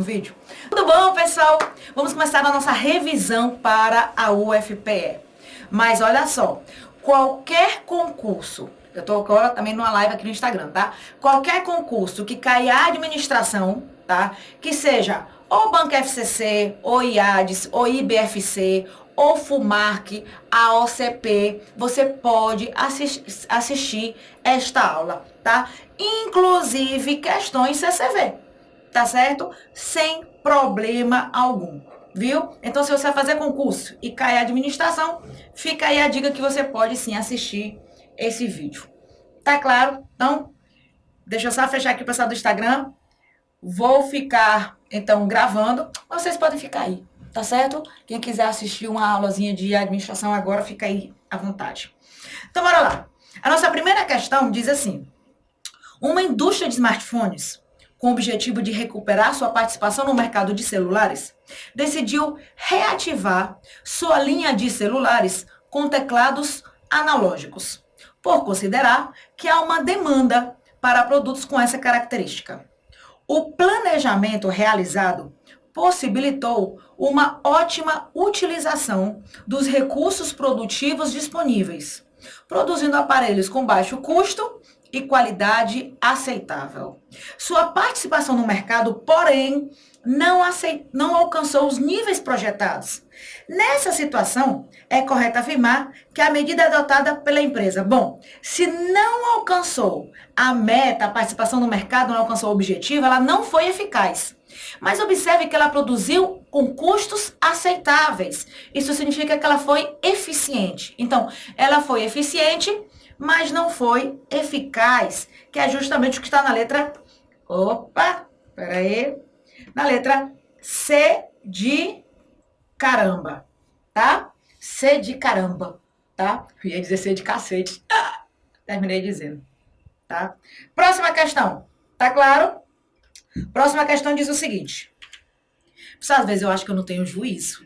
vídeo. Tudo bom, pessoal? Vamos começar a nossa revisão para a UFPE. Mas olha só, qualquer concurso, eu tô agora também numa live aqui no Instagram, tá? Qualquer concurso que caia a administração, tá? Que seja ou Banca FCC, ou IADES, ou IBFC, ou FUMARC, a OCP, você pode assistir esta aula, tá? Inclusive questões CCV, tá certo? Sem problema algum, viu? Então, se você vai fazer concurso e cair a administração, fica aí a dica que você pode sim assistir esse vídeo. Tá claro? Então, deixa eu só fechar aqui o pessoal do Instagram. Vou ficar, então, gravando. Vocês podem ficar aí, tá certo? Quem quiser assistir uma aulazinha de administração agora, fica aí à vontade. Então, bora lá. A nossa primeira questão diz assim: uma indústria de smartphones, com o objetivo de recuperar sua participação no mercado de celulares, decidiu reativar sua linha de celulares com teclados analógicos, por considerar que há uma demanda para produtos com essa característica. O planejamento realizado possibilitou uma ótima utilização dos recursos produtivos disponíveis, produzindo aparelhos com baixo custo e qualidade aceitável. Sua participação no mercado, porém, não alcançou os níveis projetados. Nessa situação, é correto afirmar que a medida adotada pela empresa, se não alcançou a meta, a participação no mercado, não alcançou o objetivo, ela não foi eficaz. Mas observe que ela produziu com custos aceitáveis. Isso significa que ela foi eficiente. Então, ela foi eficiente, mas não foi eficaz, que é justamente o que está na letra... Na letra C de caramba, tá? C de caramba, tá? Eu ia dizer C de cacete. Terminei dizendo, tá? Próxima questão, tá claro? Próxima questão diz o seguinte. Às vezes eu acho que eu não tenho juízo,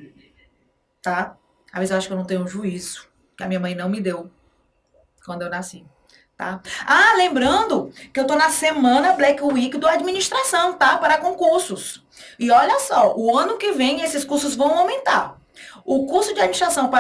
tá? Às vezes eu acho que eu não tenho juízo, que a minha mãe não me deu quando eu nasci, tá? Lembrando que eu tô na semana Black Week do administração, tá? Para concursos. E olha só, o ano que vem esses cursos vão aumentar. O curso de administração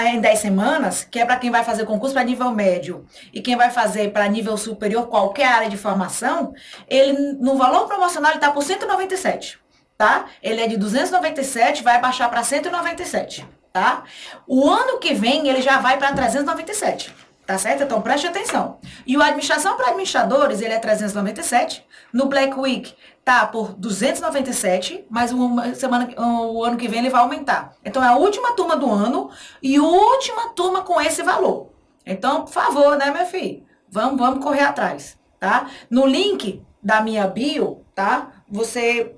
em 10 semanas, que é para quem vai fazer concurso para nível médio e quem vai fazer para nível superior, qualquer área de formação, ele no valor promocional ele tá por 197, tá? Ele é de 297, vai baixar para 197, tá? O ano que vem ele já vai para 397. Tá certo? Então, preste atenção. E o administração para administradores, ele é 397. No Black Week, tá por 297, mas o ano que vem ele vai aumentar. Então, é a última turma do ano e última turma com esse valor. Então, por favor, né, meu filho? Vamos correr atrás, tá? No link da minha bio, tá?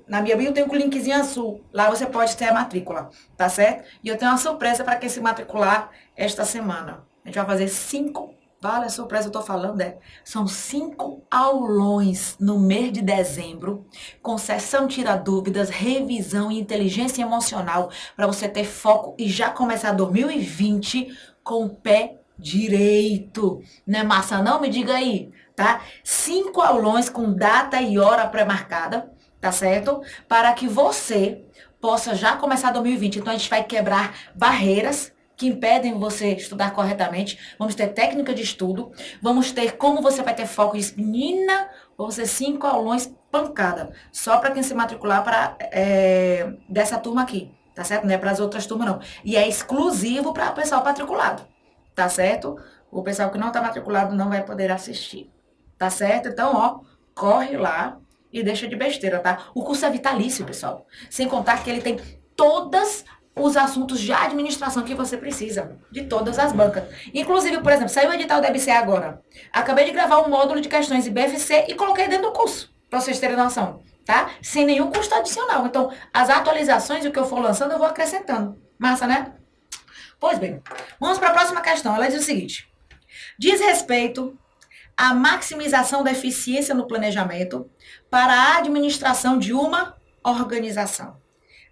Na minha bio tem um linkzinho azul. Lá você pode ter a matrícula, tá certo? E eu tenho uma surpresa para quem se matricular esta semana. A gente vai fazer 5, vale a surpresa, eu tô falando, são 5 aulões no mês de dezembro, com sessão tira dúvidas, revisão e inteligência emocional, para você ter foco e já começar 2020 com o pé direito. Não é massa não? Me diga aí, tá? 5 aulões com data e hora pré-marcada, tá certo? Para que você possa já começar 2020. Então, a gente vai quebrar barreiras que impedem você estudar corretamente. Vamos ter técnica de estudo, vamos ter como você vai ter foco. Menina, vão ser 5 aulões pancada, só para quem se matricular dessa turma aqui, tá certo? Não é para as outras turmas não. E é exclusivo para o pessoal matriculado, tá certo? O pessoal que não está matriculado não vai poder assistir, tá certo? Então, corre lá e deixa de besteira, tá? O curso é vitalício, pessoal. Sem contar que ele tem todas os assuntos de administração que você precisa, de todas as bancas. Inclusive, por exemplo, saiu o edital da EBC agora. Acabei de gravar um módulo de questões IBFC e coloquei dentro do curso, para vocês terem noção, tá? Sem nenhum custo adicional. Então, as atualizações e o que eu for lançando, eu vou acrescentando. Massa, né? Pois bem, vamos para a próxima questão. Ela diz o seguinte: diz respeito à maximização da eficiência no planejamento para a administração de uma organização.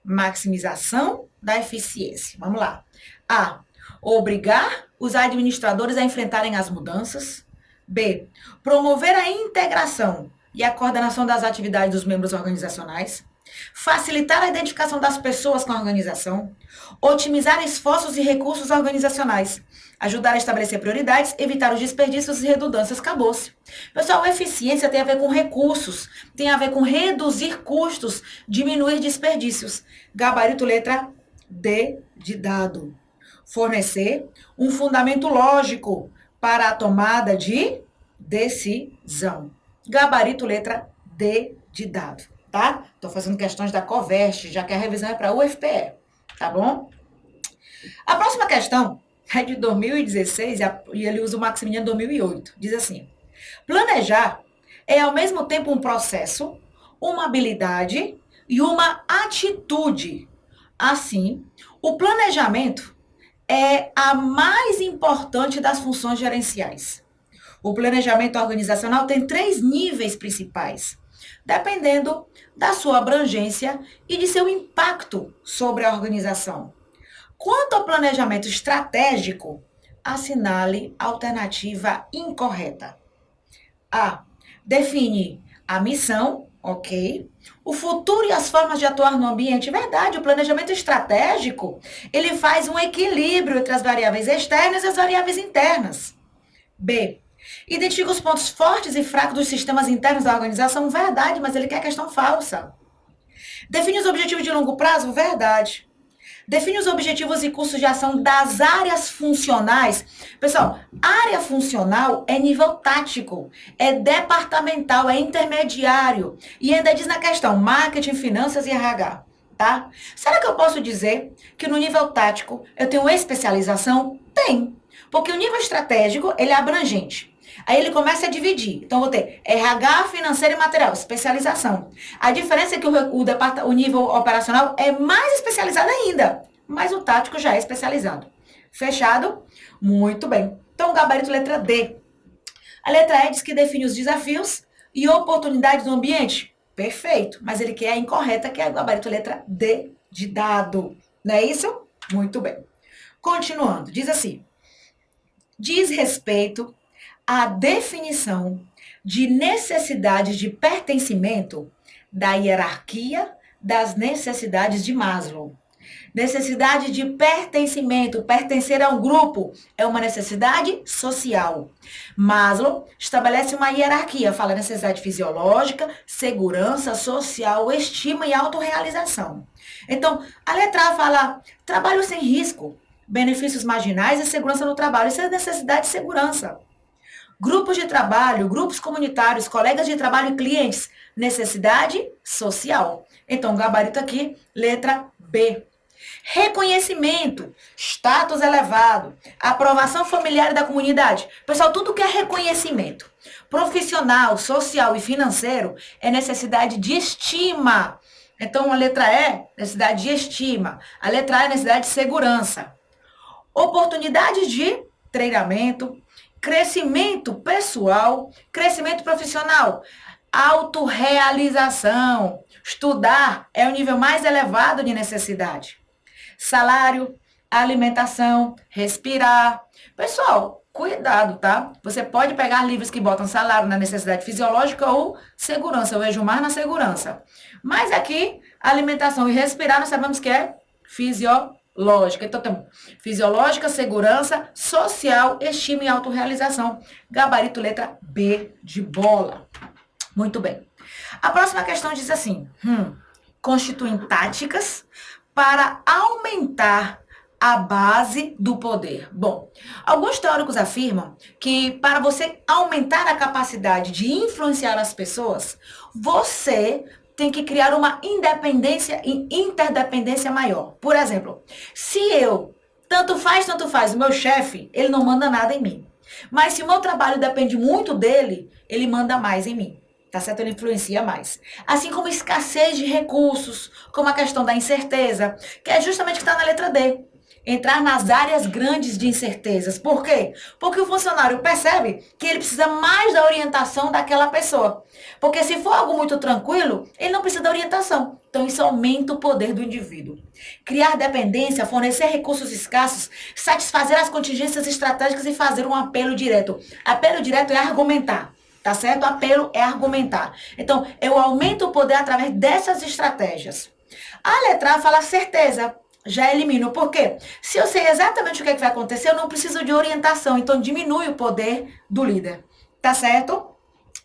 Maximização da eficiência. Vamos lá. A. Obrigar os administradores a enfrentarem as mudanças. B. Promover a integração e a coordenação das atividades dos membros organizacionais. facilitar a identificação das pessoas com a organização, otimizar esforços e recursos organizacionais, ajudar a estabelecer prioridades, evitar os desperdícios e redundâncias. Acabou-se. Pessoal, eficiência tem a ver com recursos, tem a ver com reduzir custos, diminuir desperdícios. Gabarito letra D de dado. Fornecer um fundamento lógico para a tomada de decisão. Gabarito letra D de dado, tá? Estou fazendo questões da Covest, já que a revisão é para o UFPE, tá bom? A próxima questão é de 2016 e ele usa o Maximiliano 2008. Diz assim: planejar é ao mesmo tempo um processo, uma habilidade e uma atitude. Assim, o planejamento é a mais importante das funções gerenciais. O planejamento organizacional tem 3 níveis principais, dependendo da sua abrangência e de seu impacto sobre a organização. Quanto ao planejamento estratégico, assinale a alternativa incorreta. A. Define a missão, ok? O futuro e as formas de atuar no ambiente. Verdade, o planejamento estratégico, ele faz um equilíbrio entre as variáveis externas e as variáveis internas. B. Identifica os pontos fortes e fracos dos sistemas internos da organização. Verdade, mas ele quer questão falsa. Define os objetivos de longo prazo. Verdade. Define os objetivos e custos de ação das áreas funcionais. Pessoal, área funcional é nível tático, é departamental, é intermediário. E ainda diz na questão marketing, finanças e RH, tá? Será que eu posso dizer que no nível tático eu tenho especialização? Tem. Porque o nível estratégico, ele é abrangente. Aí ele começa a dividir. Então, vou ter RH, financeiro e material, especialização. A diferença é que o nível operacional é mais especializado ainda, mas o tático já é especializado. Fechado? Muito bem. Então, o gabarito letra D. A letra E diz que define os desafios e oportunidades do ambiente. Perfeito. Mas ele quer a incorreta, que é o gabarito letra D de dado. Não é isso? Muito bem. Continuando. Diz assim: diz respeito a definição de necessidades de pertencimento da hierarquia das necessidades de Maslow. Necessidade de pertencimento, pertencer a um grupo, é uma necessidade social. Maslow estabelece uma hierarquia, fala necessidade fisiológica, segurança social, estima e autorrealização. Então, a letra A fala trabalho sem risco, benefícios marginais e segurança no trabalho. Isso é necessidade de segurança. Grupos de trabalho, grupos comunitários, colegas de trabalho e clientes. Necessidade social. Então, gabarito aqui, letra B. Reconhecimento, status elevado, aprovação familiar da comunidade. Pessoal, tudo que é reconhecimento profissional, social e financeiro é necessidade de estima. Então, a letra E, necessidade de estima. A letra A é necessidade de segurança. Oportunidades de treinamento, crescimento pessoal, crescimento profissional, autorrealização. Estudar é o nível mais elevado de necessidade. Salário, alimentação, respirar. Pessoal, cuidado, tá? Você pode pegar livros que botam salário na necessidade fisiológica ou segurança. Eu vejo mais na segurança. Mas aqui, alimentação e respirar, nós sabemos que é fisiológica. Então, temos fisiológica, segurança, social, estima e autorrealização. Gabarito letra B de bola. Muito bem. A próxima questão diz assim: constituem táticas para aumentar a base do poder. Bom, alguns teóricos afirmam que para você aumentar a capacidade de influenciar as pessoas, você tem que criar uma independência e interdependência maior. Por exemplo, se eu, tanto faz, o meu chefe, ele não manda nada em mim. Mas se o meu trabalho depende muito dele, ele manda mais em mim. Tá certo? Ele influencia mais. Assim como escassez de recursos, como a questão da incerteza, que é justamente o que está na letra D. Entrar nas áreas grandes de incertezas. Por quê? Porque o funcionário percebe que ele precisa mais da orientação daquela pessoa. Porque se for algo muito tranquilo, ele não precisa da orientação. Então, isso aumenta o poder do indivíduo. Criar dependência, fornecer recursos escassos, satisfazer as contingências estratégicas e fazer um apelo direto. Apelo direto é argumentar. Tá certo? Apelo é argumentar. Então, eu aumento o poder através dessas estratégias. A letra A fala certeza. Já elimino. Por quê? Se eu sei exatamente o que, é que vai acontecer, eu não preciso de orientação. Então, diminui o poder do líder. Tá certo?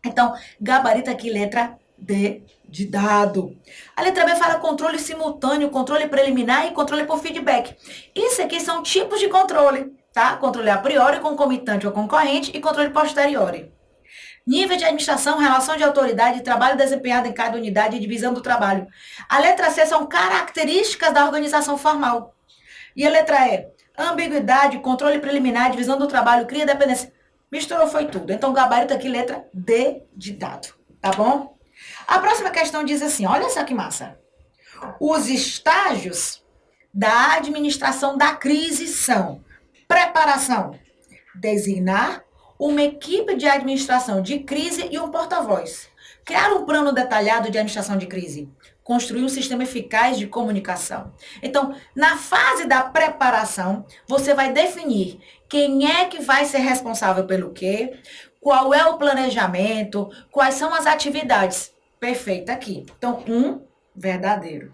Então, gabarita aqui, letra D de dado. A letra B fala controle simultâneo, controle preliminar e controle por feedback. Isso aqui são tipos de controle, tá? Controle a priori, concomitante ou concorrente e controle posteriori. Nível de administração, relação de autoridade, trabalho desempenhado em cada unidade e divisão do trabalho. A letra C são características da organização formal. E a letra E, ambiguidade, controle preliminar, divisão do trabalho, cria dependência. Misturou, foi tudo. Então, gabarito aqui, letra D de dado. Tá bom? A próxima questão diz assim, olha só que massa. Os estágios da administração da crise são preparação, designar uma equipe de administração de crise e um porta-voz. Criar um plano detalhado de administração de crise. Construir um sistema eficaz de comunicação. Então, na fase da preparação, você vai definir quem é que vai ser responsável pelo quê, qual é o planejamento, quais são as atividades. Perfeito aqui. Então, verdadeiro.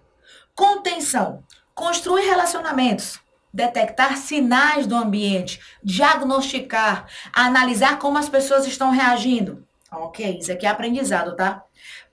Contenção. Construir relacionamentos. Detectar sinais do ambiente, diagnosticar, analisar como as pessoas estão reagindo. Ok, isso aqui é aprendizado, tá?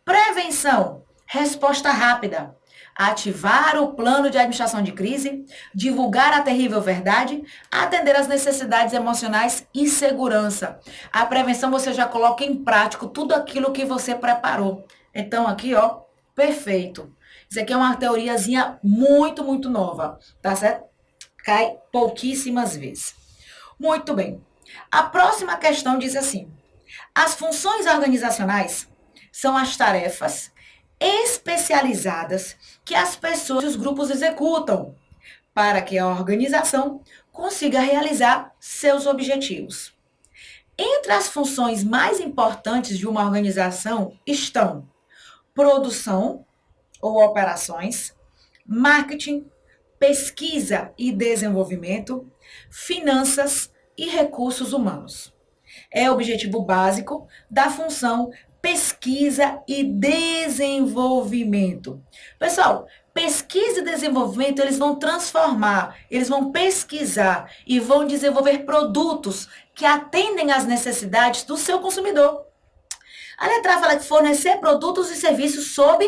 Prevenção, resposta rápida. Ativar o plano de administração de crise, divulgar a terrível verdade, atender às necessidades emocionais e segurança. A prevenção você já coloca em prática tudo aquilo que você preparou. Então aqui, ó, perfeito. Isso aqui é uma teoriazinha muito, muito nova, tá certo? Cai pouquíssimas vezes. Muito bem. A próxima questão diz assim: as funções organizacionais são as tarefas especializadas que as pessoas e os grupos executam para que a organização consiga realizar seus objetivos. Entre as funções mais importantes de uma organização estão produção ou operações, marketing, pesquisa e desenvolvimento, finanças e recursos humanos. É o objetivo básico da função pesquisa e desenvolvimento. Pessoal, pesquisa e desenvolvimento, eles vão transformar, eles vão pesquisar e vão desenvolver produtos que atendem às necessidades do seu consumidor. A letra A fala que fornecer produtos e serviços sob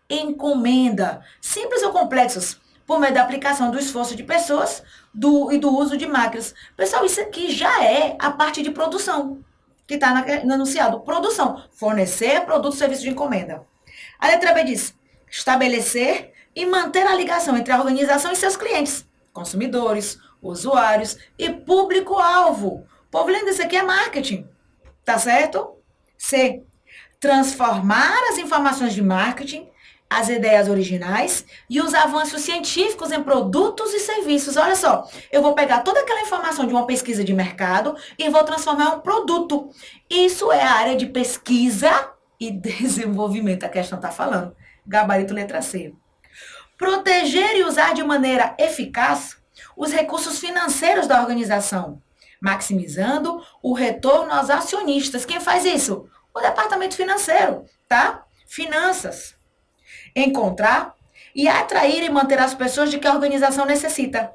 encomenda, simples ou complexos, por meio da aplicação do esforço de pessoas e do uso de máquinas. Pessoal, isso aqui já é a parte de produção, que está no enunciado. Produção, fornecer produtos e serviços de encomenda. A letra B diz, estabelecer e manter a ligação entre a organização e seus clientes, consumidores, usuários e público-alvo. O povo lendo isso aqui é marketing, tá certo? C, transformar as informações de marketing, as ideias originais e os avanços científicos em produtos e serviços. Olha só, eu vou pegar toda aquela informação de uma pesquisa de mercado e vou transformar em um produto. Isso é a área de pesquisa e desenvolvimento, a questão está falando. Gabarito letra C. Proteger e usar de maneira eficaz os recursos financeiros da organização, maximizando o retorno aos acionistas. Quem faz isso? O departamento financeiro, tá? Finanças. Encontrar e atrair e manter as pessoas de que a organização necessita,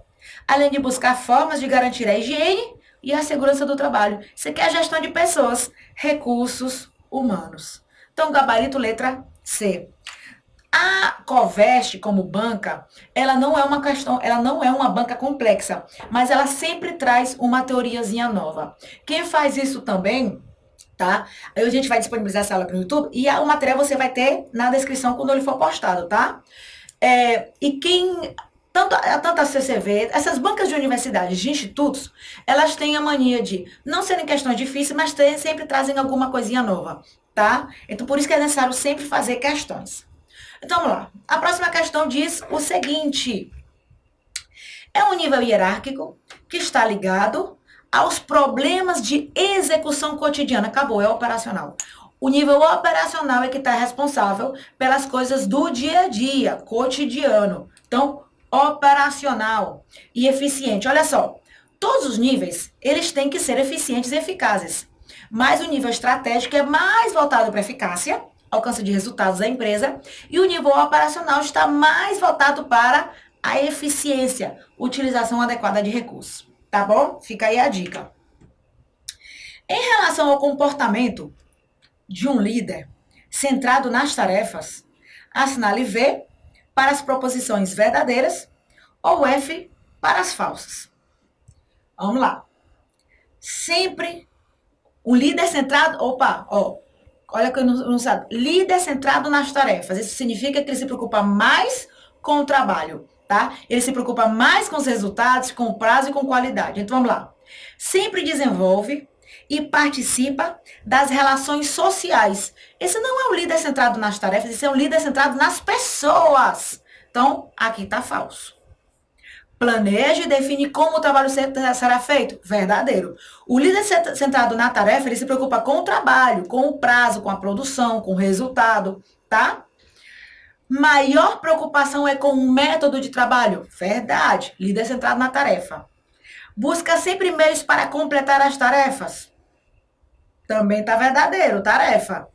além de buscar formas de garantir a higiene e a segurança do trabalho. Isso aqui é a gestão de pessoas, recursos humanos. Então, gabarito letra C. A Covest, como banca, ela não é uma banca complexa, mas ela sempre traz uma teoriazinha nova. Quem faz isso também, tá? Aí a gente vai disponibilizar essa aula aqui no YouTube e o material você vai ter na descrição quando ele for postado, tá? E tanto a CCV, essas bancas de universidades, de institutos, elas têm a mania de não serem questões difíceis, mas sempre trazem alguma coisinha nova, tá? Então, por isso que é necessário sempre fazer questões. Então, vamos lá. A próxima questão diz o seguinte. É um nível hierárquico que está ligado aos problemas de execução cotidiana. Acabou, é operacional. O nível operacional é que está responsável pelas coisas do dia a dia, cotidiano. Então, operacional e eficiente. Olha só, todos os níveis, eles têm que ser eficientes e eficazes. mas o nível estratégico é mais voltado para eficácia, alcance de resultados da empresa, e o nível operacional está mais voltado para a eficiência, utilização adequada de recursos. Tá bom? Fica aí a dica. Em relação ao comportamento de um líder centrado nas tarefas, assinale V para as proposições verdadeiras ou F para as falsas. Vamos lá. Sempre o líder centrado... olha que eu não sabe. Líder centrado nas tarefas. Isso significa que ele se preocupa mais com o trabalho, tá? Ele se preocupa mais com os resultados, com o prazo e com qualidade. Então, vamos lá. Sempre desenvolve e participa das relações sociais. Esse não é um líder centrado nas tarefas, esse é um líder centrado nas pessoas. Então, aqui está falso. Planeja e define como o trabalho será feito. Verdadeiro. O líder centrado na tarefa, ele se preocupa com o trabalho, com o prazo, com a produção, com o resultado, tá? Maior preocupação é com o método de trabalho. Verdade. Líder centrado na tarefa. Busca sempre meios para completar as tarefas. Também tá verdadeiro, tarefa.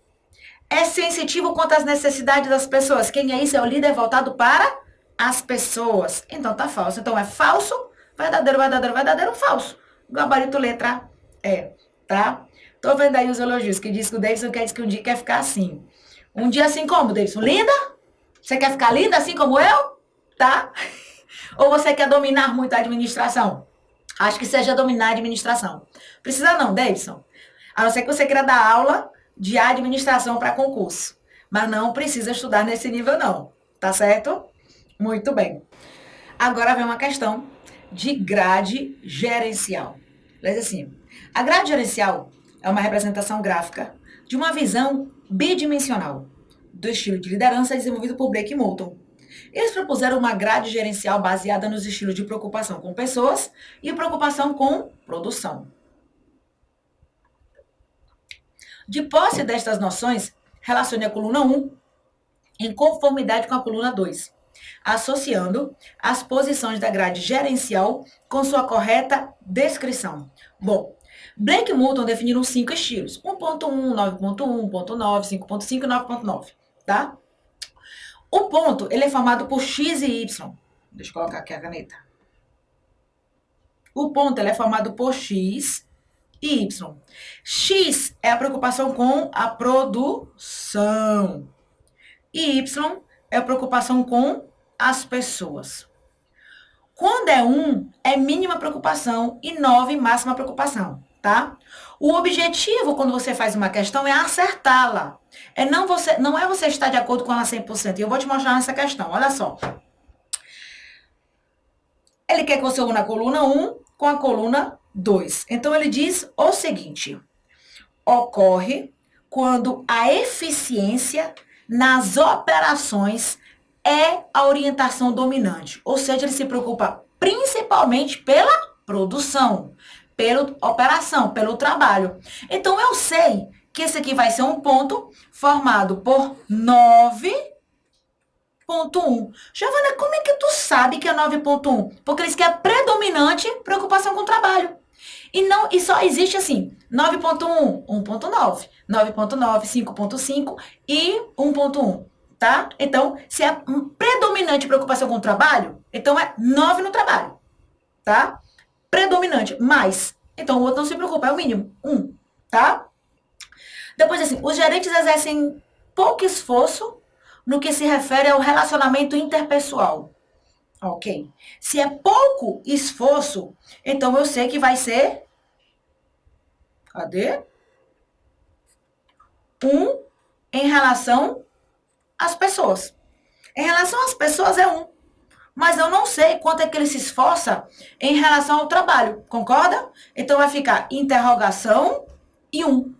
É sensitivo quanto às necessidades das pessoas. Quem é isso? É o líder voltado para as pessoas. Então tá falso. Então é falso, verdadeiro, verdadeiro, verdadeiro, falso. Gabarito letra E, tá? Tô vendo aí os elogios que diz que o Davidson quer dizer que um dia quer ficar assim. Um dia assim como, Davidson? Linda? Você quer ficar linda assim como eu? Tá? Ou você quer dominar muito a administração? Acho que seja dominar a administração. Precisa não, Davidson. A não ser que você queira dar aula de administração para concurso. Mas não precisa estudar nesse nível, não. Tá certo? Muito bem. Agora vem uma questão de grade gerencial. Diz assim, a grade gerencial é uma representação gráfica de uma visão bidimensional do estilo de liderança desenvolvido por Blake e Moulton. Eles propuseram uma grade gerencial baseada nos estilos de preocupação com pessoas e preocupação com produção. De posse destas noções, relacione a coluna 1 em conformidade com a coluna 2, associando as posições da grade gerencial com sua correta descrição. Bom, Blake e Moulton definiram 5 estilos: 1.1, 9.1, 1.9, 5.5 e 9.9, tá? O ponto, ele é formado por X e Y. Deixa eu colocar aqui a caneta. O ponto, ele é formado por X e Y. X é a preocupação com a produção. E Y é a preocupação com as pessoas. Quando é 1, é mínima preocupação e 9, máxima preocupação, tá? O objetivo, quando você faz uma questão, é acertá-la. Não é você estar de acordo com ela 100%. E eu vou te mostrar nessa questão, olha só. Ele quer que você una a coluna 1 com a coluna 2. Então, ele diz o seguinte: ocorre quando a eficiência nas operações é a orientação dominante. Ou seja, ele se preocupa principalmente pela produção, pela operação, pelo trabalho. Então, eu sei que esse aqui vai ser um ponto formado por 9.1. Giovana, como é que tu sabe que é 9.1? Porque eles querem predominante preocupação com o trabalho. E só existe assim, 9.1, 1.9, 9.9, 5.5 e 1.1, tá? Então, se é predominante preocupação com o trabalho, então é 9 no trabalho, tá? Predominante, mais. Então, o outro não se preocupa, é o mínimo, 1, tá? Depois, assim, os gerentes exercem pouco esforço no que se refere ao relacionamento interpessoal. Ok. Se é pouco esforço, então eu sei que vai ser... Cadê? 1 em relação às pessoas. Em relação às pessoas é 1. Mas eu não sei quanto é que ele se esforça em relação ao trabalho. Concorda? Então vai ficar interrogação e 1.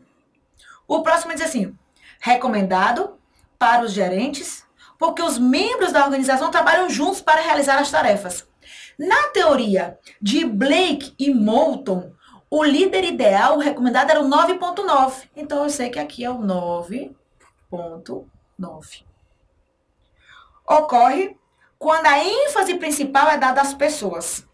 O próximo diz assim: recomendado para os gerentes, porque os membros da organização trabalham juntos para realizar as tarefas. Na teoria de Blake e Moulton, o líder ideal, o recomendado, era o 9.9. Então, eu sei que aqui é o 9.9. Ocorre quando a ênfase principal é dada às pessoas,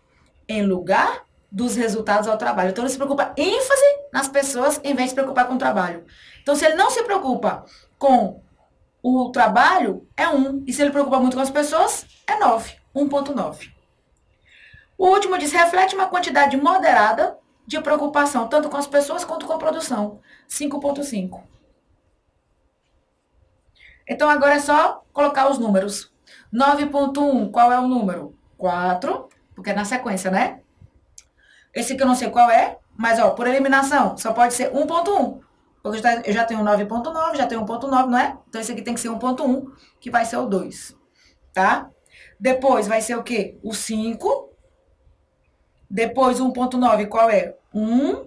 em lugar dos resultados ao trabalho. Então, ele se preocupa ênfase nas pessoas em vez de se preocupar com o trabalho. Então, se ele não se preocupa com o trabalho, é 1. E se ele preocupa muito com as pessoas, é 9. 1,9. O último diz, reflete uma quantidade moderada de preocupação, tanto com as pessoas quanto com a produção. 5,5. Então, agora é só colocar os números. 9,1, qual é o número? 4, porque é na sequência, né? Esse aqui eu não sei qual é, mas, ó, por eliminação, só pode ser 1,1. Porque eu já tenho 9,9, já tenho 1,9, não é? Então, esse aqui tem que ser 1,1, que vai ser o 2, tá? Depois vai ser o quê? O 5. Depois, 1,9, qual é? 1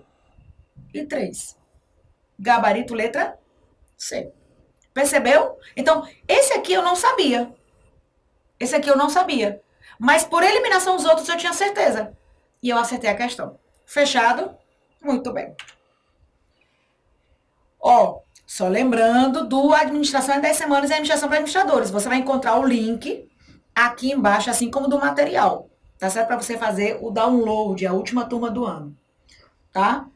e 3. Gabarito, letra C. Percebeu? Então, esse aqui eu não sabia. Esse aqui eu não sabia. Mas, por eliminação, os outros eu tinha certeza. E eu acertei a questão. Fechado? Muito bem. Ó, só lembrando do Administração em 10 Semanas e Administração para Administradores. Você vai encontrar o link aqui embaixo, assim como do material. Tá certo? Para você fazer o download, a última turma do ano. Tá?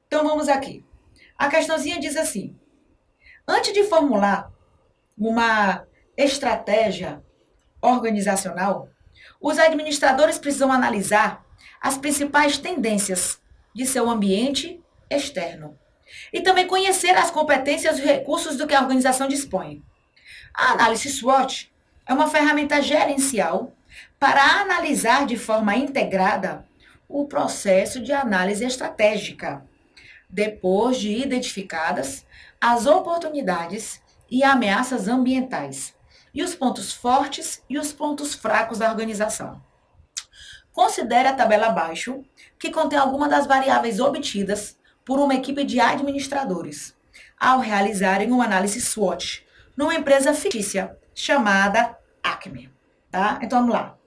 Então, vamos aqui. A questãozinha diz assim. Antes de formular uma estratégia organizacional, os administradores precisam analisar as principais tendências de seu ambiente externo e também conhecer as competências e recursos do que a organização dispõe. A análise SWOT é uma ferramenta gerencial para analisar de forma integrada o processo de análise estratégica, depois de identificadas as oportunidades e ameaças ambientais, e os pontos fortes e os pontos fracos da organização. Considere a tabela abaixo, que contém algumas das variáveis obtidas por uma equipe de administradores, ao realizarem uma análise SWOT numa empresa fictícia chamada Acme. Tá? Então, vamos lá.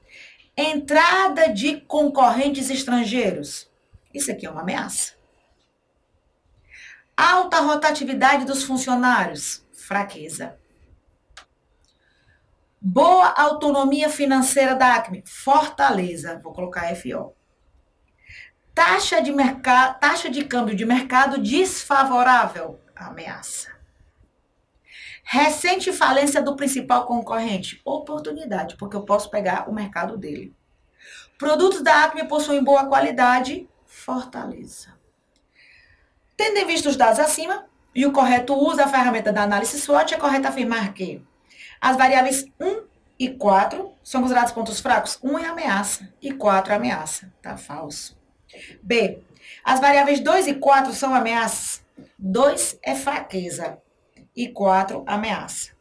Entrada de concorrentes estrangeiros. Isso aqui é uma ameaça. Alta rotatividade dos funcionários. Fraqueza. Boa autonomia financeira da Acme. Fortaleza. Vou colocar FO. Taxa de câmbio de mercado desfavorável. Ameaça. Recente falência do principal concorrente. Oportunidade, porque eu posso pegar o mercado dele. Produtos da Acme possuem boa qualidade. Fortaleza. Tendo em vista os dados acima e o correto uso da ferramenta da análise SWOT, é correto afirmar que as variáveis 1 e 4 são considerados pontos fracos. 1 é ameaça e 4 é ameaça. Tá falso. B. As variáveis 2 e 4 são ameaças. 2 é fraqueza e 4 ameaça.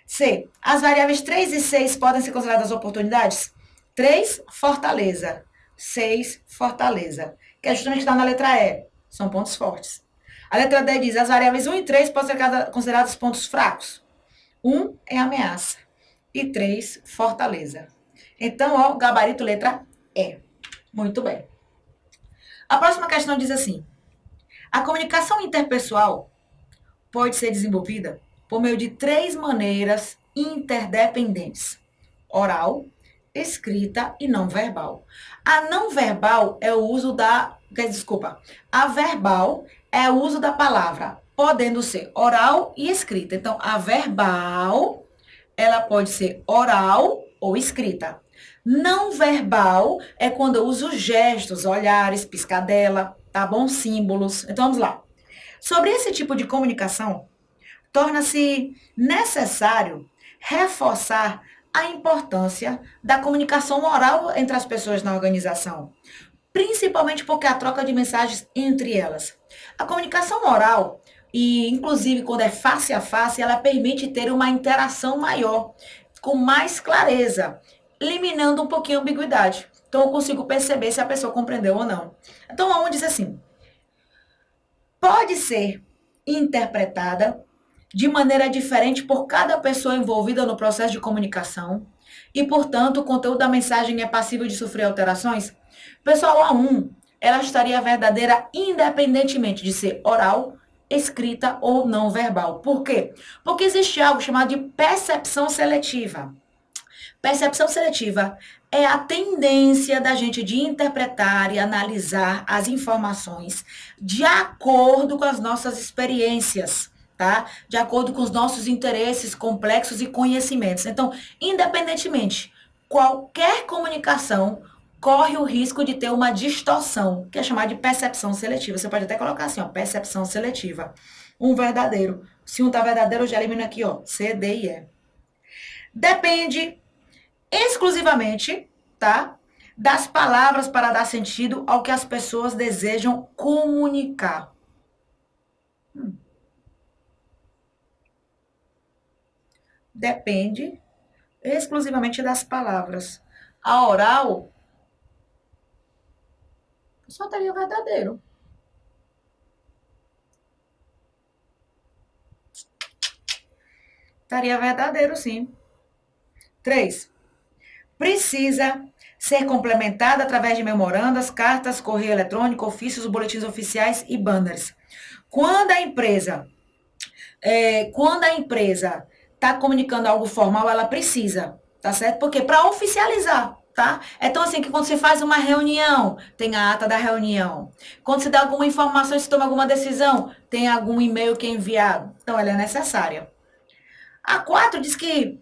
C. As variáveis 3 e 6 podem ser consideradas oportunidades. 3, fortaleza. 6, fortaleza. Que é justamente o que está na letra E. São pontos fortes. A letra D diz, as variáveis 1 e 3 podem ser consideradas pontos fracos. 1 é ameaça e 3, fortaleza. Então, ó, gabarito letra E. Muito bem. A próxima questão diz assim, a comunicação interpessoal pode ser desenvolvida por meio de 3 maneiras interdependentes. Oral, escrita e não verbal. A não verbal é o uso a verbal é o uso da palavra, podendo ser oral e escrita. Então, a verbal, ela pode ser oral ou escrita. Não verbal é quando eu uso gestos, olhares, piscadela, tá bom? Símbolos. Então, vamos lá. Sobre esse tipo de comunicação, torna-se necessário reforçar a importância da comunicação oral entre as pessoas na organização, principalmente porque a troca de mensagens entre elas. A comunicação oral, e inclusive quando é face a face, ela permite ter uma interação maior, com mais clareza, eliminando um pouquinho a ambiguidade. Então eu consigo perceber se a pessoa compreendeu ou não. Então, a 1 diz assim, pode ser interpretada de maneira diferente por cada pessoa envolvida no processo de comunicação e, portanto, o conteúdo da mensagem é passível de sofrer alterações? Pessoal, a 1, ela estaria verdadeira independentemente de ser oral, escrita ou não verbal. Por quê? Porque existe algo chamado de percepção seletiva. Percepção seletiva é a tendência da gente de interpretar e analisar as informações de acordo com as nossas experiências, tá? De acordo com os nossos interesses complexos e conhecimentos. Então, independentemente, qualquer comunicação corre o risco de ter uma distorção, que é chamada de percepção seletiva. Você pode até colocar assim, ó, percepção seletiva. Um verdadeiro. Se um tá verdadeiro, eu já elimino aqui, ó, C, D e E. Depende exclusivamente, tá? Das palavras para dar sentido ao que as pessoas desejam comunicar. Depende exclusivamente das palavras. A oral só teria o verdadeiro. Estaria verdadeiro, sim. 3. Precisa ser complementada através de memorandas, cartas, correio eletrônico, ofícios, boletins oficiais e banners. Quando a empresa está comunicando algo formal, ela precisa, tá certo? Porque para oficializar, tá? É tão assim que quando se faz uma reunião, tem a ata da reunião. Quando se dá alguma informação, se toma alguma decisão, tem algum e-mail que é enviado. Então, ela é necessária. A 4 diz que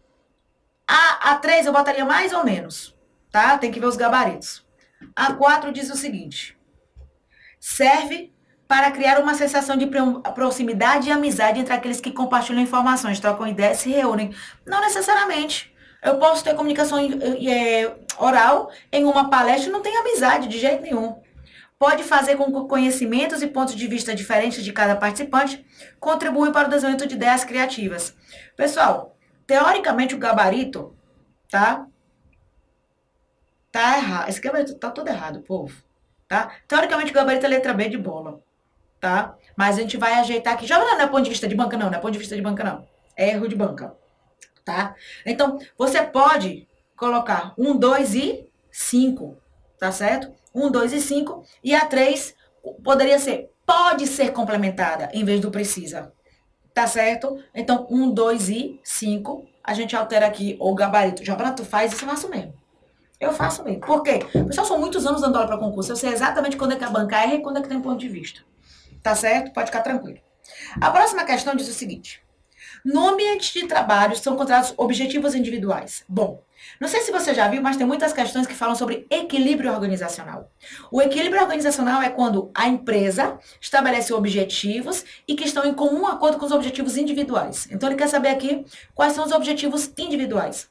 a 3 eu botaria mais ou menos, tá? Tem que ver os gabaritos. A 4 diz o seguinte: serve para criar uma sensação de proximidade e amizade entre aqueles que compartilham informações, trocam ideias, se reúnem. Não necessariamente. Eu posso ter comunicação oral em uma palestra e não tem amizade de jeito nenhum. Pode fazer com que conhecimentos e pontos de vista diferentes de cada participante contribuem para o desenvolvimento de ideias criativas. Pessoal, teoricamente o gabarito, tá? Tá errado. Esse gabarito tá todo errado, povo. Tá? Teoricamente o gabarito é letra B de bola. Tá? Mas a gente vai ajeitar aqui. Já não é ponto de vista de banca, não. Não é ponto de vista de banca, não. É erro de banca. Tá? Então, você pode colocar 1, 2 e 5. Tá certo? 1, 2 e 5. E a 3 poderia ser, pode ser complementada em vez do precisa. Tá certo? Então, 1, 2 e 5. A gente altera aqui o gabarito. Giovana, tu faz isso, eu faço mesmo. Eu faço mesmo. Por quê? Pessoal, são muitos anos dando aula para concurso. Eu sei exatamente quando é que a banca erra e quando é que tem ponto de vista. Tá certo? Pode ficar tranquilo. A próxima questão diz o seguinte: no ambiente de trabalho são encontrados objetivos individuais. Bom, não sei se você já viu, mas tem muitas questões que falam sobre equilíbrio organizacional. O equilíbrio organizacional é quando a empresa estabelece objetivos e que estão em comum acordo com os objetivos individuais. Então, ele quer saber aqui quais são os objetivos individuais.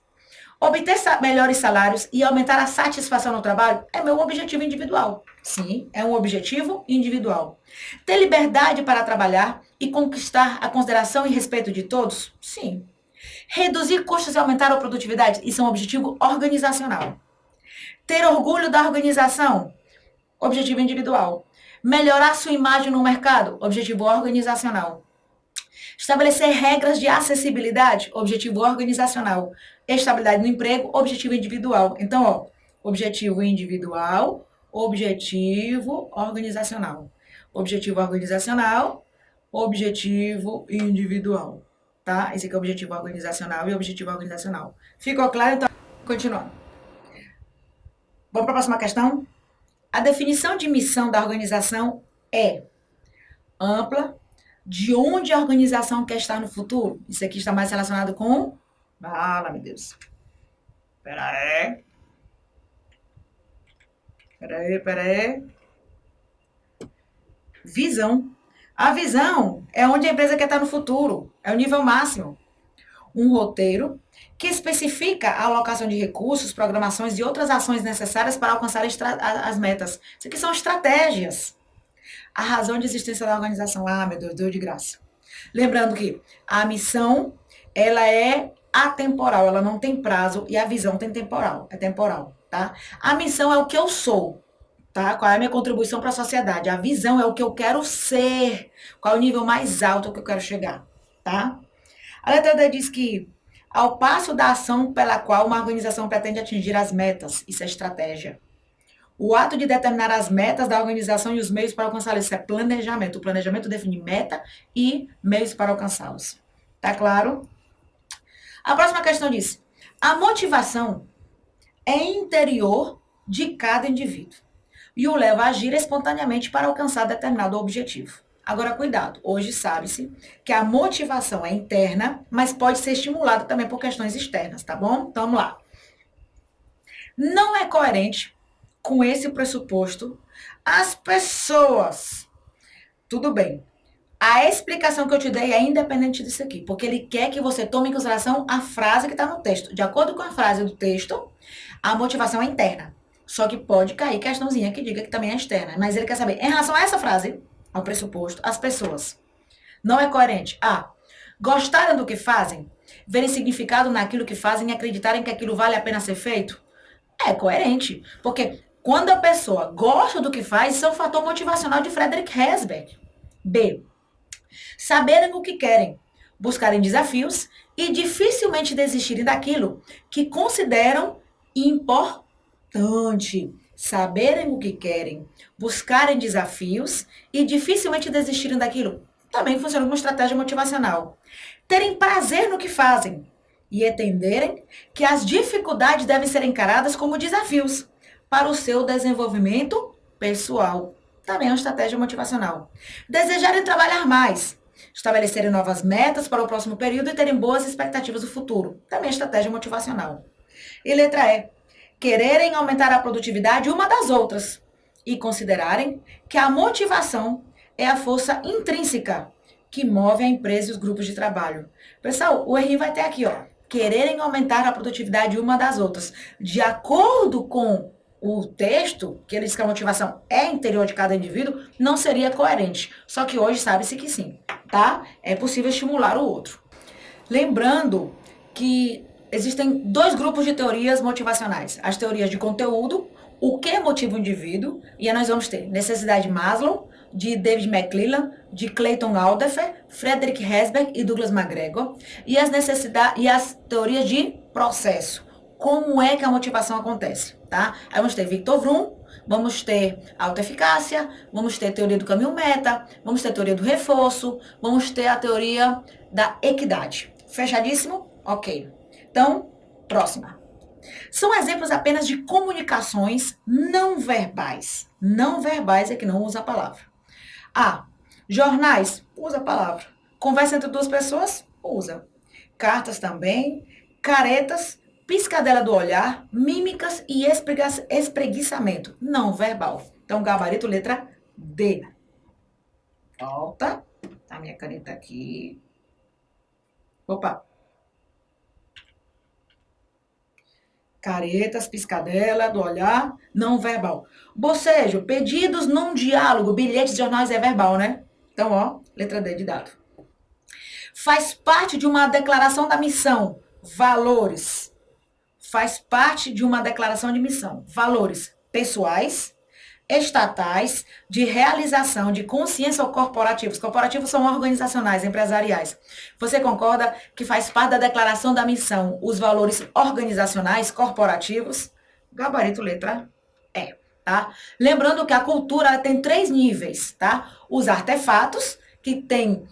Obter melhores salários e aumentar a satisfação no trabalho é meu objetivo individual. Sim, é um objetivo individual. Ter liberdade para trabalhar e conquistar a consideração e respeito de todos? Sim. Reduzir custos e aumentar a produtividade? Isso é um objetivo organizacional. Ter orgulho da organização? Objetivo individual. Melhorar sua imagem no mercado? Objetivo organizacional. Estabelecer regras de acessibilidade, objetivo organizacional. Estabilidade no emprego, objetivo individual. Então, ó, objetivo individual, objetivo organizacional. Objetivo organizacional, objetivo individual. Tá? Esse aqui é o objetivo organizacional e objetivo organizacional. Ficou claro? Então, continuando. Vamos para a próxima questão? A definição de missão da organização é ampla, de onde a organização quer estar no futuro. Isso aqui está mais relacionado com... Fala, meu Deus. Pera aí. Visão. A visão é onde a empresa quer estar no futuro. É o nível máximo. Um roteiro que especifica a alocação de recursos, programações e outras ações necessárias para alcançar as metas. Isso aqui são estratégias. A razão de existência da organização. Ah, meu Deus, deu de graça. Lembrando que a missão, ela é atemporal, ela não tem prazo, e a visão tem temporal, é temporal, tá? A missão é o que eu sou, tá? Qual é a minha contribuição para a sociedade? A visão é o que eu quero ser, qual é o nível mais alto que eu quero chegar, tá? A letra D diz que, ao passo da ação pela qual uma organização pretende atingir as metas, isso é estratégia. O ato de determinar as metas da organização e os meios para alcançá-las, isso é planejamento. O planejamento define meta e meios para alcançá-los. Tá claro? A próxima questão diz: A motivação é interior de cada indivíduo e o leva a agir espontaneamente para alcançar determinado objetivo. Agora, cuidado, hoje sabe-se que a motivação é interna, mas pode ser estimulada também por questões externas, tá bom? Então, vamos lá. Não é coerente com esse pressuposto as pessoas. Tudo bem. A explicação que eu te dei é independente disso aqui, porque ele quer que você tome em consideração a frase que está no texto. De acordo com a frase do texto, a motivação é interna. Só que pode cair questãozinha que diga que também é externa. Mas ele quer saber, em relação a essa frase, ao pressuposto, as pessoas. Não é coerente. A. Gostarem do que fazem? Verem significado naquilo que fazem e acreditarem que aquilo vale a pena ser feito? É coerente. Porque quando a pessoa gosta do que faz, isso é um fator motivacional de Frederick Herzberg. B. Saberem o que querem, buscarem desafios e dificilmente desistirem daquilo que consideram importante. Saberem o que querem, buscarem desafios e dificilmente desistirem daquilo. Também funciona como estratégia motivacional. Terem prazer no que fazem e entenderem que as dificuldades devem ser encaradas como desafios para o seu desenvolvimento pessoal. Também é uma estratégia motivacional. Desejarem trabalhar mais, estabelecerem novas metas para o próximo período e terem boas expectativas do futuro. Também é estratégia motivacional. E letra E. Quererem aumentar a produtividade uma das outras e considerarem que a motivação é a força intrínseca que move a empresa e os grupos de trabalho. Pessoal, o errinho vai ter aqui, ó. Quererem aumentar a produtividade uma das outras. De acordo com o texto, que ele diz que a motivação é interior de cada indivíduo, não seria coerente. Só que hoje sabe-se que sim, tá? É possível estimular o outro. Lembrando que existem dois grupos de teorias motivacionais. As teorias de conteúdo, o que motiva o indivíduo, e aí nós vamos ter necessidade de Maslow, de David McClelland, de Clayton Alderfer, Frederick Herzberg e Douglas McGregor, e as teorias de processo. Como é que a motivação acontece, tá? Aí vamos ter Victor Vroom, vamos ter autoeficácia, vamos ter a teoria do caminho meta, vamos ter a teoria do reforço, vamos ter a teoria da equidade. Fechadíssimo? Ok. Então, próxima. São exemplos apenas de comunicações não verbais. Não verbais é que não usa a palavra. A. Jornais, usa a palavra. Conversa entre duas pessoas, usa. Cartas também. Caretas, piscadela do olhar, mímicas e espreguiçamento. Não verbal. Então, gabarito letra D. Volta. A minha caneta aqui. Opa. Caretas, piscadela do olhar, não verbal. Bocejo, pedidos num diálogo, bilhetes de jornais é verbal, né? Então, ó, letra D de dado. Faz parte de uma declaração da missão, valores. Faz parte de uma declaração de missão, valores pessoais, estatais, de realização, de consciência ou corporativos. Corporativos são organizacionais, empresariais. Você concorda que faz parte da declaração da missão os valores organizacionais, corporativos? Gabarito letra E, tá? Lembrando que a cultura tem 3 níveis, tá? Os artefatos, que tem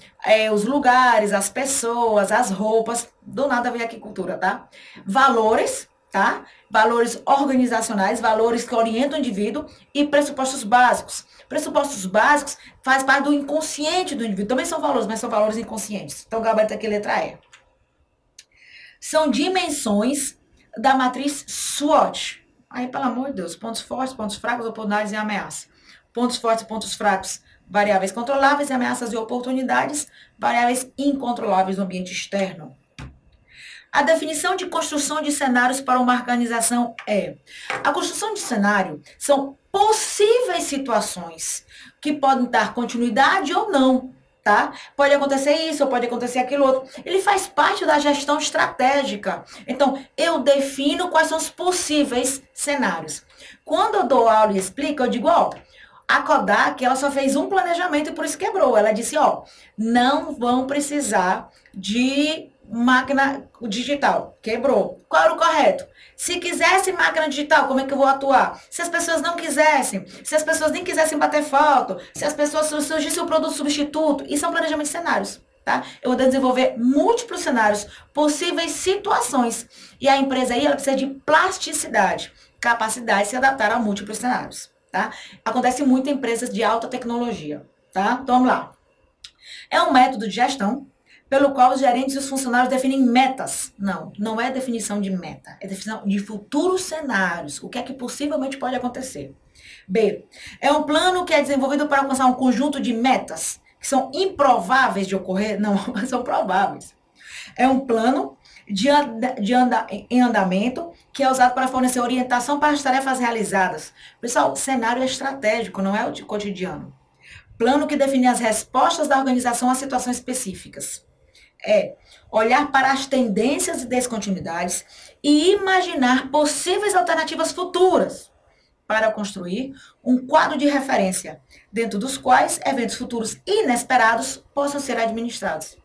os lugares, as pessoas, as roupas. Do nada vem aqui cultura, tá? Valores, tá? Valores organizacionais, valores que orientam o indivíduo e pressupostos básicos. Pressupostos básicos faz parte do inconsciente do indivíduo. Também são valores, mas são valores inconscientes. Então, gabarito aqui, letra E. São dimensões da matriz SWOT. Aí, pelo amor de Deus, pontos fortes, pontos fracos, oportunidades e ameaças. Pontos fortes e pontos fracos, variáveis controláveis e ameaças e oportunidades, variáveis incontroláveis no ambiente externo. A definição de construção de cenários para uma organização é: a construção de cenário são possíveis situações que podem dar continuidade ou não, tá? Pode acontecer isso ou pode acontecer aquilo outro. Ele faz parte da gestão estratégica. Então, eu defino quais são os possíveis cenários. Quando eu dou aula e explico, eu digo, ó, a Kodak, ela só fez um planejamento e por isso quebrou. Ela disse, ó, não vão precisar de máquina digital. Quebrou. Qual era o correto? Se quisesse máquina digital, como é que eu vou atuar? Se as pessoas não quisessem, se as pessoas nem quisessem bater foto, se as pessoas surgisse um produto substituto, isso é um planejamento de cenários. tá? Eu vou desenvolver múltiplos cenários, possíveis situações. E a empresa aí, ela precisa de plasticidade, capacidade de se adaptar a múltiplos cenários, tá? Acontece muito em empresas de alta tecnologia, tá? Então, vamos lá. É um método de gestão pelo qual os gerentes e os funcionários definem metas. Não, não é definição de meta, é definição de futuros cenários, o que é que possivelmente pode acontecer. B, é um plano que é desenvolvido para alcançar um conjunto de metas que são improváveis de ocorrer? Não, são prováveis. É um plano em andamento que é usado para fornecer orientação para as tarefas realizadas. Pessoal, cenário é estratégico, não é o cotidiano. Plano que define as respostas da organização a situações específicas. É olhar para as tendências e descontinuidades e imaginar possíveis alternativas futuras para construir um quadro de referência, dentro dos quais eventos futuros inesperados possam ser administrados.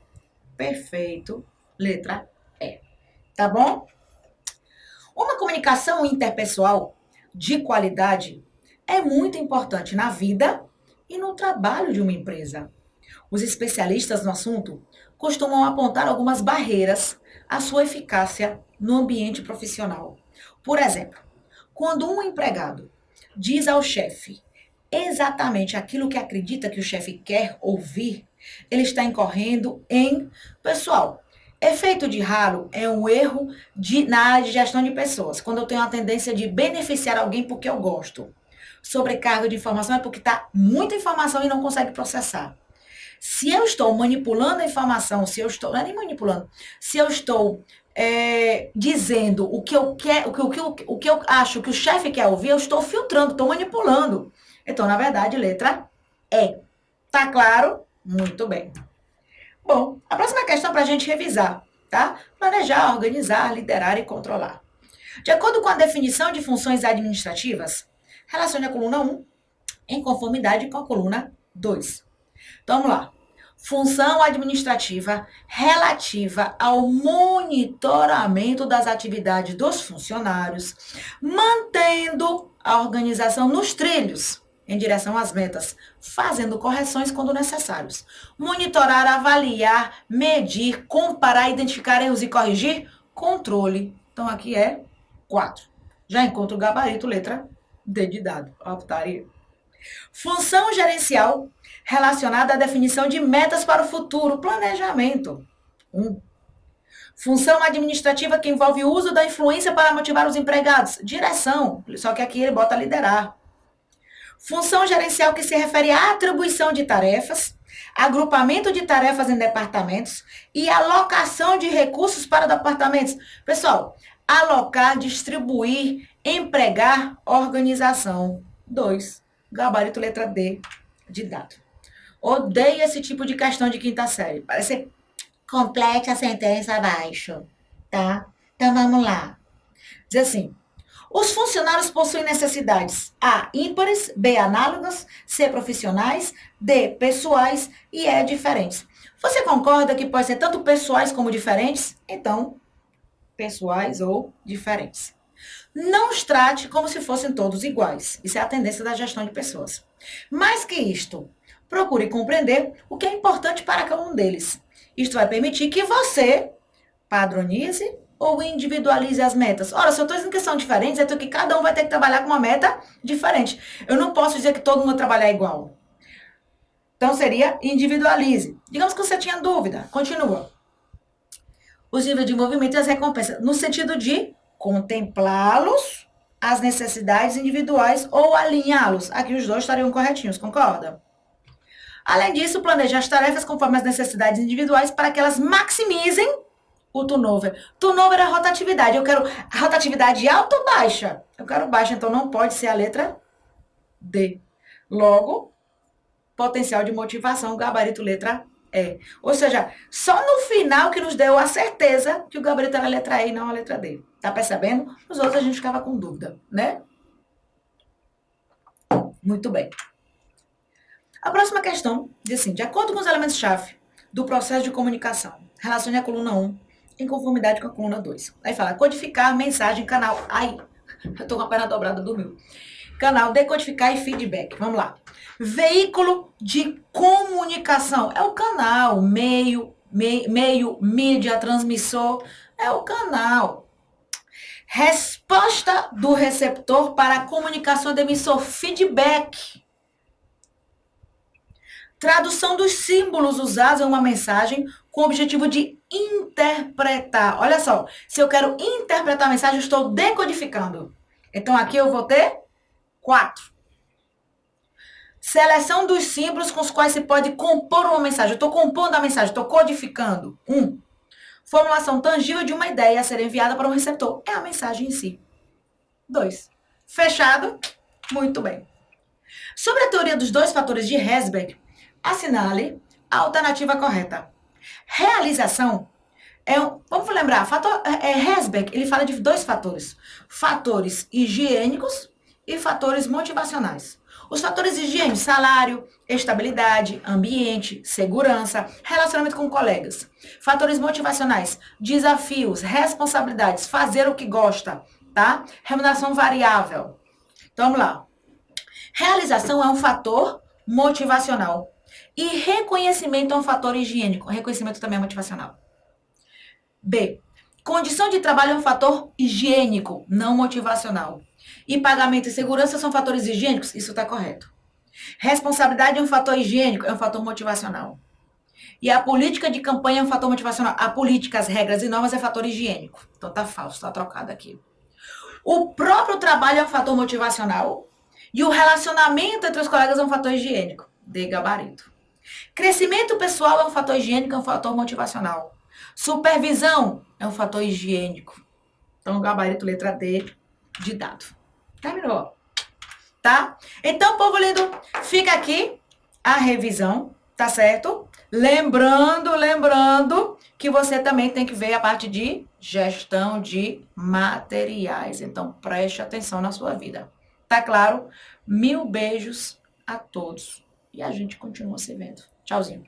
Perfeito. Letra E. Tá bom? Uma comunicação interpessoal de qualidade é muito importante na vida e no trabalho de uma empresa. Os especialistas no assunto costumam apontar algumas barreiras à sua eficácia no ambiente profissional. Por exemplo, quando um empregado diz ao chefe exatamente aquilo que acredita que o chefe quer ouvir, ele está incorrendo em, pessoal, efeito de ralo é um erro na área de gestão de pessoas. Quando eu tenho a tendência de beneficiar alguém porque eu gosto. Sobrecarga de informação é porque está muita informação e não consegue processar. Se eu estou manipulando a informação, se eu estou, não é nem manipulando, se eu estou dizendo o que eu quero, o que eu acho que o chefe quer ouvir, eu estou filtrando, estou manipulando. Então, na verdade, letra E. Tá claro? Muito bem. Bom, a próxima questão para a gente revisar, tá? Planejar, organizar, liderar e controlar. De acordo com a definição de funções administrativas, relacione a coluna 1 em conformidade com a coluna 2. Então, vamos lá. Função administrativa relativa ao monitoramento das atividades dos funcionários, mantendo a organização nos trilhos em direção às metas, fazendo correções quando necessários. Monitorar, avaliar, medir, comparar, identificar erros e corrigir, controle. Então, aqui é 4. Já encontro o gabarito, letra D de dado. Optaria. Função gerencial relacionada à definição de metas para o futuro, planejamento. 1. Função administrativa que envolve o uso da influência para motivar os empregados, direção, só que aqui ele bota liderar. Função gerencial que se refere à atribuição de tarefas, agrupamento de tarefas em departamentos e alocação de recursos para departamentos. Pessoal, alocar, distribuir, empregar, organização. 2. Gabarito letra D de dado. Odeio esse tipo de questão de quinta série. Parece complete a sentença abaixo, tá? Então vamos lá. Diz assim: os funcionários possuem necessidades A, ímpares, B, análogas, C, profissionais, D, pessoais e E, diferentes. Você concorda que pode ser tanto pessoais como diferentes? Então, pessoais ou diferentes. Não os trate como se fossem todos iguais. Isso é a tendência da gestão de pessoas. Mais que isto, procure compreender o que é importante para cada um deles. Isto vai permitir que você padronize ou individualize as metas. Ora, se eu estou dizendo que são diferentes, é que cada um vai ter que trabalhar com uma meta diferente. Eu não posso dizer que todo mundo vai trabalhar igual. Então, seria individualize. Digamos que você tinha dúvida. Continua. Os níveis de movimento e as recompensas. No sentido de contemplá-los, as necessidades individuais ou alinhá-los. Aqui os dois estariam corretinhos, concorda? Além disso, planeja as tarefas conforme as necessidades individuais para que elas maximizem o turnover. Turnover é a rotatividade. Eu quero a rotatividade alta ou baixa? Eu quero baixa, então não pode ser a letra D. Logo, potencial de motivação, gabarito letra E. Ou seja, só no final que nos deu a certeza que o gabarito era a letra E e não a letra D. Tá percebendo? Os outros a gente ficava com dúvida, né? Muito bem. A próxima questão diz assim: de acordo com os elementos-chave do processo de comunicação, relacione a coluna 1 em conformidade com a coluna 2. Aí fala codificar mensagem, canal. Ai, eu tô com a perna dobrada, dormiu. Canal, decodificar e feedback. Vamos lá. Veículo de comunicação. É o canal, meio, mídia, transmissor. É o canal. Resposta do receptor para a comunicação do emissor, feedback. Tradução dos símbolos usados em uma mensagem com o objetivo de interpretar. Olha só, se eu quero interpretar a mensagem, eu estou decodificando. Então, aqui eu vou ter 4. Seleção dos símbolos com os quais se pode compor uma mensagem. Eu estou compondo a mensagem, estou codificando. 1. Formulação tangível de uma ideia a ser enviada para um receptor. É a mensagem em si. 2. Fechado? Muito bem. Sobre a teoria dos 2 fatores de Herzberg, assinale a alternativa correta. Realização vamos lembrar, Herzberg, ele fala de 2 fatores. Fatores higiênicos e fatores motivacionais. Os fatores higiênicos, salário, estabilidade, ambiente, segurança, relacionamento com colegas. Fatores motivacionais, desafios, responsabilidades, fazer o que gosta, tá? Remuneração variável. Então, vamos lá. Realização é um fator motivacional. E reconhecimento é um fator higiênico. Reconhecimento também é motivacional. B. Condição de trabalho é um fator higiênico, não motivacional. E pagamento e segurança são fatores higiênicos? Isso está correto. Responsabilidade é um fator higiênico, é um fator motivacional. E a política de campanha é um fator motivacional. A política, as regras e normas é fator higiênico. Então tá falso, tá trocado aqui. O próprio trabalho é um fator motivacional. E o relacionamento entre os colegas é um fator higiênico. D, gabarito. Crescimento pessoal é um fator higiênico, é um fator motivacional. Supervisão é um fator higiênico. Então, gabarito, letra D, de dado. Terminou. Tá? Então, povo lindo, fica aqui a revisão, tá certo? Lembrando que você também tem que ver a parte de gestão de materiais. Então, preste atenção na sua vida. Tá claro? 1000 beijos a todos. E a gente continua se vendo. Tchauzinho.